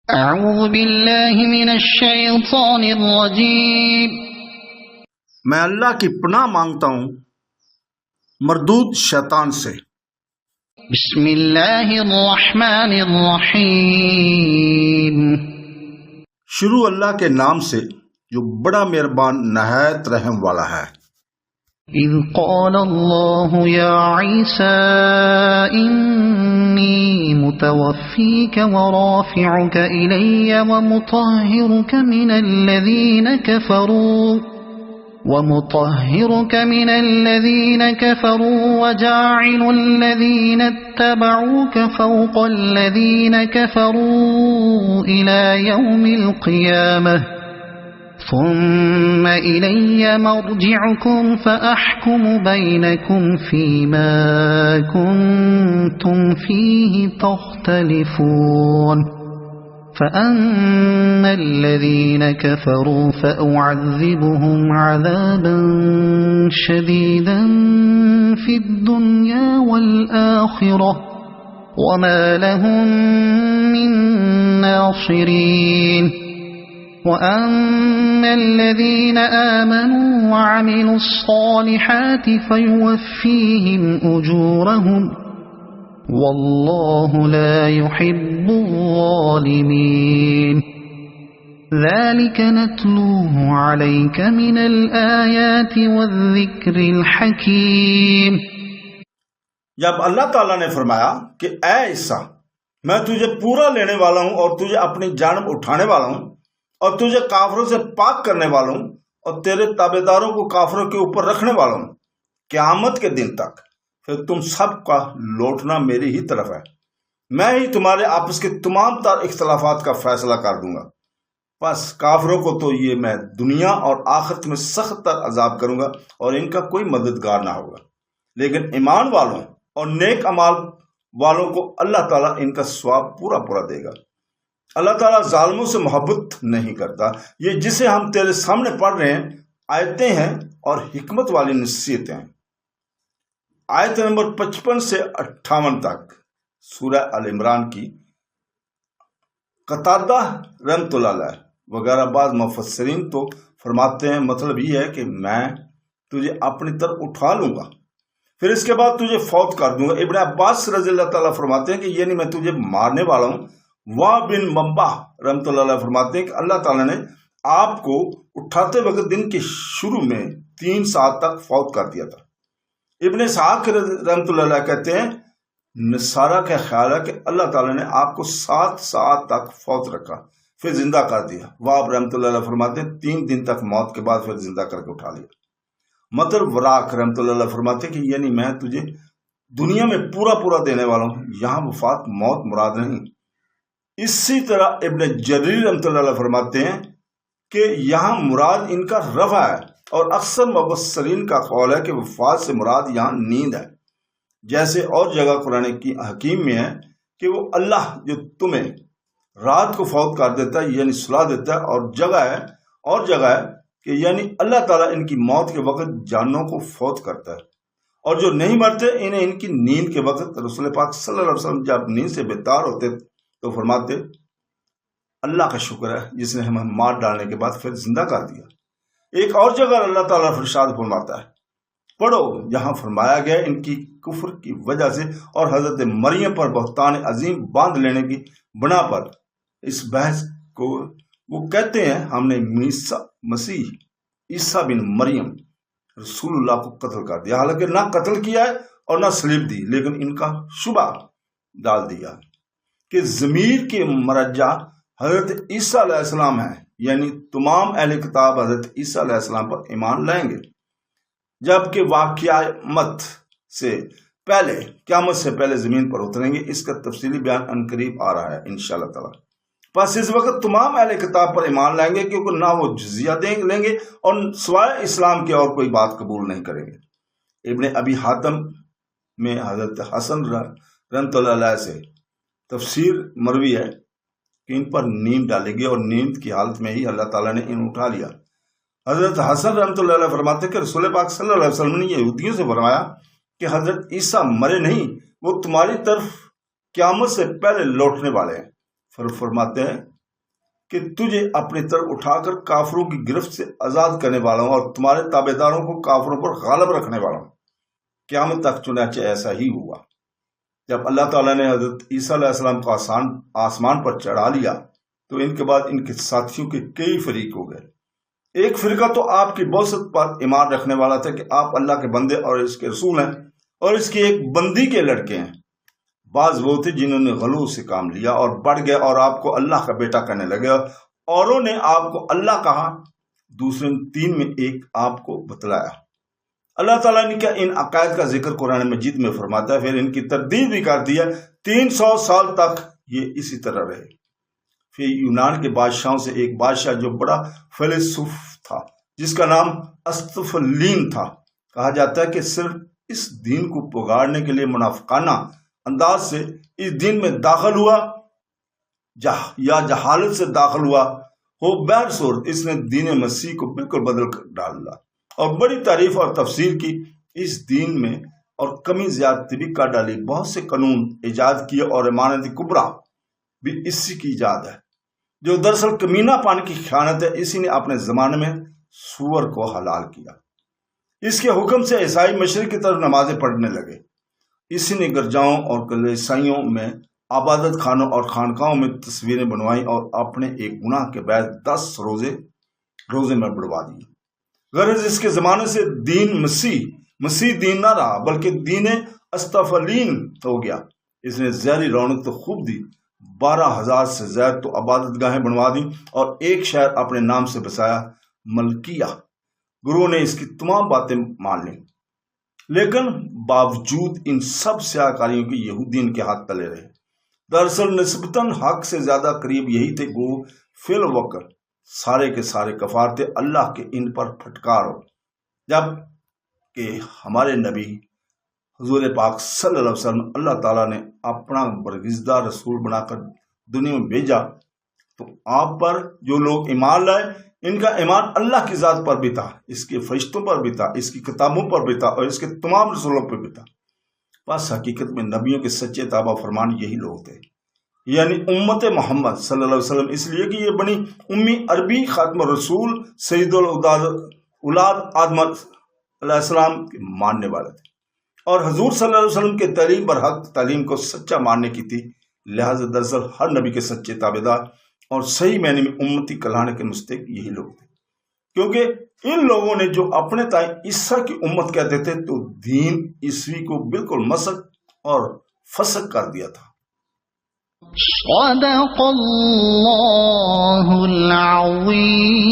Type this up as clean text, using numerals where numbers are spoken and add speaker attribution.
Speaker 1: اعوذ باللہ من الشیطان الرجیم۔
Speaker 2: میں اللہ کی پناہ مانگتا ہوں مردود شیطان سے۔
Speaker 1: بسم اللہ الرحمن الرحیم۔
Speaker 2: شروع اللہ کے نام سے جو بڑا مہربان نہایت رحم والا ہے۔
Speaker 1: اذ قال اللہ یا عیسی انی متوفیک ورافعک الی ومطہرک من الذین کفروا وجاعل الذین اتبعوک فوق الذین کفروا الی یوم القیامہ ثم إلي مرجعكم فأحكم بينكم فيما كنتم فيه تختلفون فأما الذين كفروا فأعذبهم عذابا شديدا في الدنيا والآخرة وما لهم من ناصرين وَأَمَّا الَّذِينَ آمَنُوا وَعَمِلُوا الصَّالِحَاتِ فَيُوَفِّيهِمْ أُجُورَهُمْ وَاللَّهُ لَا يُحِبُّ الظَّالِمِينَ ذَلِكَ نَتْلُوهُ عَلَيْكَ مِنَ الْآيَاتِ وَالذِّكْرِ الْحَكِيمِ۔
Speaker 2: جب اللہ تعالیٰ نے فرمایا کہ اے عیسیٰ میں تجھے پورا لینے والا ہوں اور تجھے اپنی جانب اٹھانے والا ہوں اور تجھے کافروں سے پاک کرنے والا ہوں اور تیرے تابعداروں کو کافروں کے اوپر رکھنے والا ہوں قیامت کے دن تک، پھر تم سب کا لوٹنا میری ہی طرف ہے۔ میں ہی تمہارے آپس کے تمام تر اختلافات کا فیصلہ کر دوں گا۔ بس کافروں کو تو یہ میں دنیا اور آخرت میں سخت تر عذاب کروں گا اور ان کا کوئی مددگار نہ ہوگا، لیکن ایمان والوں اور نیک اعمال والوں کو اللہ تعالیٰ ان کا ثواب پورا پورا دے گا۔ اللہ تعالیٰ ظالموں سے محبت نہیں کرتا۔ یہ جسے ہم تیرے سامنے پڑھ رہے ہیں آیتیں ہیں اور حکمت والی نصیحتیں ہیں۔ آیت نمبر 55 سے 58 تک سورہ ال عمران کی۔ قتادہ رحمۃ اللہ علیہ وغیرہ بعض مفسرین تو فرماتے ہیں مطلب یہ ہے کہ میں تجھے اپنی طرف اٹھا لوں گا، پھر اس کے بعد تجھے فوت کر دوں گا۔ ابن عباس رضی اللہ تعالیٰ فرماتے ہیں کہ یعنی میں تجھے مارنے والا ہوں۔ واہ بن منبع رحمۃ اللہ علیہ فرماتے ہیں کہ اللہ تعالیٰ نے آپ کو اٹھاتے وقت دن کے شروع میں 3 ساعت تک فوت کر دیا تھا۔ ابن اسحاق رحمۃ اللہ علیہ کہتے ہیں نصارہ کا خیال ہے کہ اللہ تعالیٰ نے آپ کو 7 ساعت تک فوت رکھا پھر زندہ کر دیا۔ واب رحمۃ اللہ علیہ فرماتے ہیں 3 دن تک موت کے بعد پھر زندہ کر کے اٹھا لیا۔ مطلب وراق رحمۃ اللہ علیہ فرماتے ہیں کہ یعنی میں تجھے دنیا میں پورا پورا دینے والا ہوں، یہاں وفات موت مراد نہیں۔ اسی طرح ابن جریر رحمۃ اللہ علیہ فرماتے ہیں کہ یہاں مراد ان کا رفع ہے، اور اکثر مبصرین کا قول ہے کہ وفات سے مراد یہاں نیند ہے، جیسے اور جگہ قرآن کی حکیم میں ہے کہ وہ اللہ جو تمہیں رات کو فوت کر دیتا ہے یعنی سلا دیتا ہے، اور جگہ ہے کہ یعنی اللہ تعالیٰ ان کی موت کے وقت جانوں کو فوت کرتا ہے، اور جو نہیں مرتے انہیں ان کی نیند کے وقت رسول پاک صلی اللہ علیہ وسلم جب نیند سے بیدار ہوتے تو فرماتے اللہ کا شکر ہے جس نے ہمیں مار ڈالنے کے بعد پھر زندہ کر دیا۔ ایک اور جگہ اللہ تعالیٰ ارشاد فرماتا ہے پڑھو، جہاں فرمایا گیا ان کی کفر کی وجہ سے اور حضرت مریم پر بہتان عظیم باندھ لینے کی بنا پر اس بحث کو وہ کہتے ہیں ہم نے مسیح عیسیٰ بن مریم رسول اللہ کو قتل کر دیا، حالانکہ نہ قتل کیا ہے اور نہ سلیب دی، لیکن ان کا شبہ ڈال دیا کہ ضمیر کے مرجع حضرت عیسیٰ علیہ السلام ہے، یعنی تمام اہل کتاب حضرت عیسیٰ علیہ السلام پر ایمان لائیں گے، جبکہ قیامت سے پہلے زمین پر اتریں گے۔ اس کا تفصیلی بیان عنقریب آ رہا ہے انشاءاللہ تعالی۔ پس اس وقت تمام اہل کتاب پر ایمان لائیں گے، کیونکہ نہ وہ جزیہ لیں گے اور سوائے اسلام کے اور کوئی بات قبول نہیں کریں گے۔ ابن ابی حاتم میں حضرت حسن رحمۃ اللہ علیہ سے تفسیر مروی ہے کہ ان پر نیند ڈالے گی، اور نیند کی حالت میں ہی اللہ تعالیٰ نے ان اٹھا لیا۔ حضرت حسن رحمۃ اللہ علیہ فرماتے کہ رسول پاک صلی اللہ علیہ وسلم نے یہودیوں سے فرمایا کہ حضرت عیسیٰ مرے نہیں، وہ تمہاری طرف قیامت سے پہلے لوٹنے والے ہیں۔ پھر فرماتے ہیں کہ تجھے اپنی طرف اٹھا کر کافروں کی گرفت سے آزاد کرنے والا ہوں اور تمہارے تابع داروں کو کافروں پر غالب رکھنے والا ہوں۔ قیامت تک چنانچہ ایسا ہی ہوا۔ جب اللہ تعالیٰ نے حضرت عیسیٰ علیہ السلام کو آسمان پر چڑھا لیا تو ان کے بعد ان کے ساتھیوں کے کئی فریق ہو گئے۔ ایک فرقہ تو آپ کی بعثت پر ایمان رکھنے والا تھا کہ آپ اللہ کے بندے اور اس کے رسول ہیں اور اس کی ایک بندی کے لڑکے ہیں۔ بعض وہ تھے جنہوں نے غلو سے کام لیا اور بڑھ گئے اور آپ کو اللہ کا بیٹا کہنے لگے، اوروں نے آپ کو اللہ کہا، دوسرے تین میں ایک آپ کو بتلایا۔ اللہ تعالیٰ نے کیا ان عقائد کا ذکر قرآن مجید میں فرماتا ہے، پھر ان کی تردید بھی کر دی ہے۔ 300 سال تک یہ اسی طرح رہے۔ پھر یونان کے بادشاہوں سے ایک بادشاہ جو بڑا فیلسوف تھا جس کا نام استفلین تھا، کہا جاتا ہے کہ صرف اس دین کو پگاڑنے کے لیے منافقانہ انداز سے اس دین میں داخل ہوا یا جہالت سے داخل ہوا ہو، بہر صورت اس نے دین مسیح کو بالکل بدل کر ڈالا اور بڑی تعریف اور تفسیر کی اس دین میں اور کمی زیادتی بھی کر ڈالی۔ بہت سے قانون ایجاد کیے اور امانت کبریٰ بھی اسی کی ایجاد ہے جو دراصل کمینہ پان کی خیانت ہے۔ اسی نے اپنے زمانے میں سور کو حلال کیا۔ اس کے حکم سے عیسائی مشرق کی طرف نمازیں پڑھنے لگے۔ اسی نے گرجاؤں اور کلیسائیوں میں عبادت خانوں اور خانقاہوں میں تصویریں بنوائی اور اپنے ایک گناہ کے بعد 10 روزے میں بڑھوا دی۔ غرض اس کے زمانے سے دین مسیح دین نہ رہا بلکہ دین استفلین ہو گیا۔ اس نے ظاہری رونق تو خوب دی، 12,000 سے زائد تو عبادت گاہیں بنوا دی اور ایک شہر اپنے نام سے بسایا، ملکیہ۔ گروہ نے اس کی تمام باتیں مان لیں، لیکن باوجود ان سب سیاہ کاریوں کے یہودی ان کے ہاتھ تلے رہے۔ دراصل نسبتاً حق سے زیادہ قریب یہی تھے، گو فی الوقت سارے کے سارے کفار تھے اللہ کے ان پر پھٹکار ہو، جب کہ ہمارے نبی حضور پاک صلی اللہ علیہ وسلم اللہ تعالیٰ نے اپنا برگزیدہ رسول بنا کر دنیا میں بھیجا، تو آپ پر جو لوگ ایمان لائے ان کا ایمان اللہ کی ذات پر بھی تھا، اس کے فرشتوں پر بھی تھا، اس کی کتابوں پر بھی تھا اور اس کے تمام رسولوں پر بھی تھا۔ بس حقیقت میں نبیوں کے سچے تابع فرمان یہی لوگ تھے، یعنی امت محمد صلی اللہ علیہ وسلم، اس لیے کہ یہ بنی امی عربی خاتم الرسول سید اولاد آدم علیہ السلام کے ماننے والے تھے اور حضور صلی اللہ علیہ وسلم کے تعلیم برحق تعلیم کو سچا ماننے کی تھی۔ لہذا دراصل ہر نبی کے سچے تابع دار اور صحیح معنی میں امتی کہلانے کے مستحق یہی لوگ تھے، کیونکہ ان لوگوں نے جو اپنے تائیں عیسیٰ کی امت کہتے تھے تو دین عیسوی کو بالکل مسخ اور فسق کر دیا تھا۔
Speaker 1: صدق اللہ العظیم۔